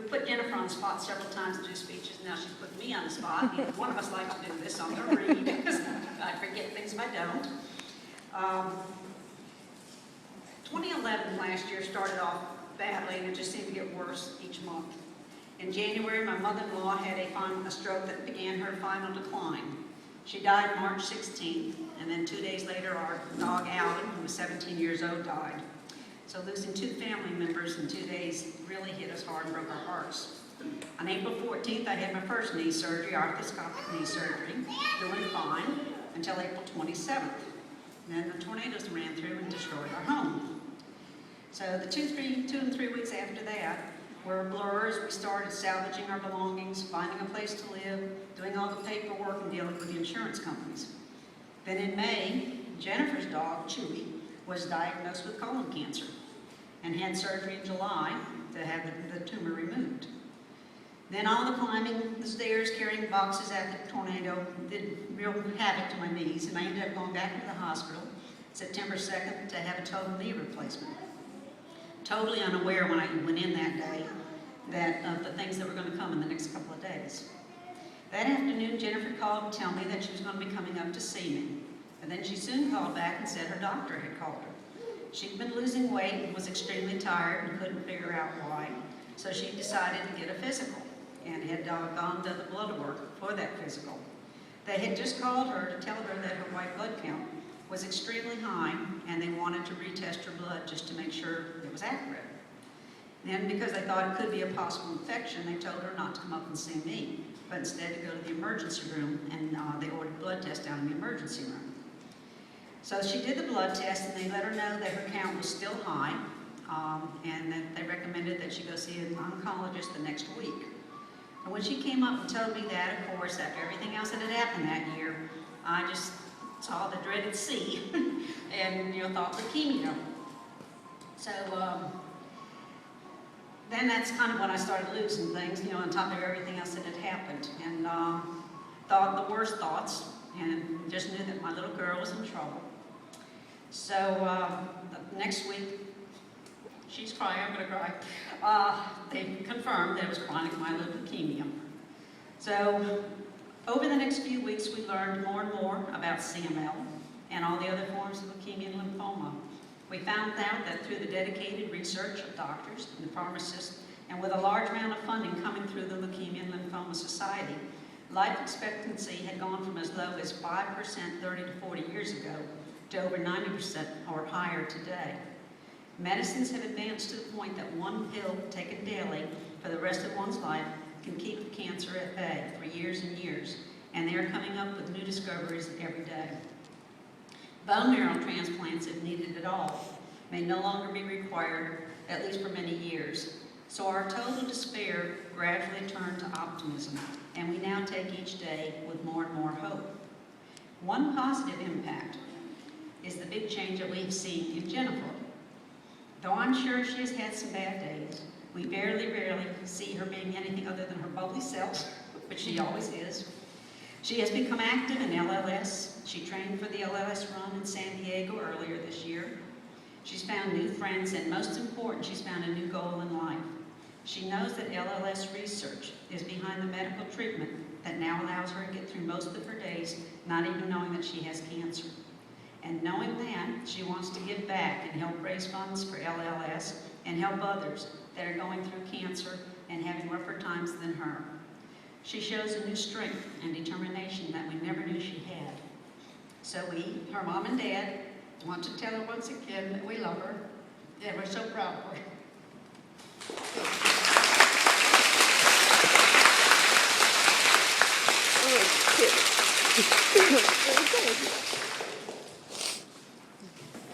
put Jennifer on the spot several times to do speeches. Now she's put me on the spot. Neither one of us likes to do this, so I'm going to read because I forget things if I don't. 2011 last year started off badly, and it just seemed to get worse each month. In January, my mother-in-law had a stroke that began her final decline. She died March 16th, and then 2 days later, our dog Alvin, who was 17 years old, died. So losing 2 family members in 2 days really hit us hard and broke our hearts. On April 14th, I had my first knee surgery, arthroscopic knee surgery, doing fine until April 27th. Then the tornadoes ran through and destroyed our home. So the 2 and 3 weeks after that were a blur as we started salvaging our belongings, finding a place to live, doing all the paperwork, and dealing with the insurance companies. Then in May, Jennifer's dog, Chewy, was diagnosed with colon cancer and had surgery in July to have the tumor removed. Then all the climbing the stairs, carrying boxes after the tornado did real havoc to my knees, and I ended up going back to the hospital September 2nd to have a total knee replacement. Totally unaware when I went in that day of the things that were going to come in the next couple of days. That afternoon, Jennifer called to tell me that she was going to be coming up to see me. And then she soon called back and said her doctor had called her. She'd been losing weight and was extremely tired and couldn't figure out why. So she decided to get a physical and had gone to the blood work for that physical. They had just called her to tell her that her white blood count was extremely high, and they wanted to retest her blood just to make sure it was accurate. Then, because they thought it could be a possible infection, they told her not to come up and see me, but instead to go to the emergency room, and they ordered blood tests down in the emergency room. So she did the blood test, and they let her know that her count was still high, and that they recommended that she go see an oncologist the next week. And when she came up and told me that, of course, after everything else that had happened that year, I just saw the dreaded C and thought leukemia. So then that's kind of when I started losing things, on top of everything else that had happened, and thought the worst thoughts, and just knew that my little girl was in trouble. So the next week, she's crying, I'm going to cry. They confirmed that it was chronic myeloid leukemia. So over the next few weeks, we learned more and more about CML and all the other forms of leukemia and lymphoma. We found out that through the dedicated research of doctors and pharmacists, and with a large amount of funding coming through the Leukemia and Lymphoma Society, life expectancy had gone from as low as 5% 30 to 40 years ago to over 90% or higher today. Medicines have advanced to the point that one pill taken daily for the rest of one's life can keep the cancer at bay for years and years, and they are coming up with new discoveries every day. Bone marrow transplants, if needed at all, may no longer be required, at least for many years. So our total despair gradually turned to optimism, and we now take each day with more and more hope. One positive impact is the big change that we've seen in Jennifer. Though I'm sure she has had some bad days, we rarely see her being anything other than her bubbly self, which she always is. She has become active in LLS. She trained for the LLS run in San Diego earlier this year. She's found new friends, and most important, she's found a new goal in life. She knows that LLS research is behind the medical treatment that now allows her to get through most of her days, not even knowing that she has cancer. And knowing that, she wants to give back and help raise funds for LLS and help others that are going through cancer and having rougher times than her. She shows a new strength and determination that we never knew she had. So we, her mom and dad, want to tell her once again that we love her and we're so proud of her.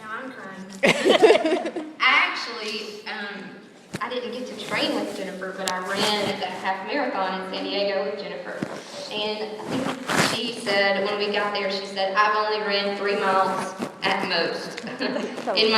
Now I'm crying. I didn't get to train with Jennifer, but I ran the half marathon in San Diego with Jennifer. And I think she said, when we got there, she said, I've only ran 3 miles at most in my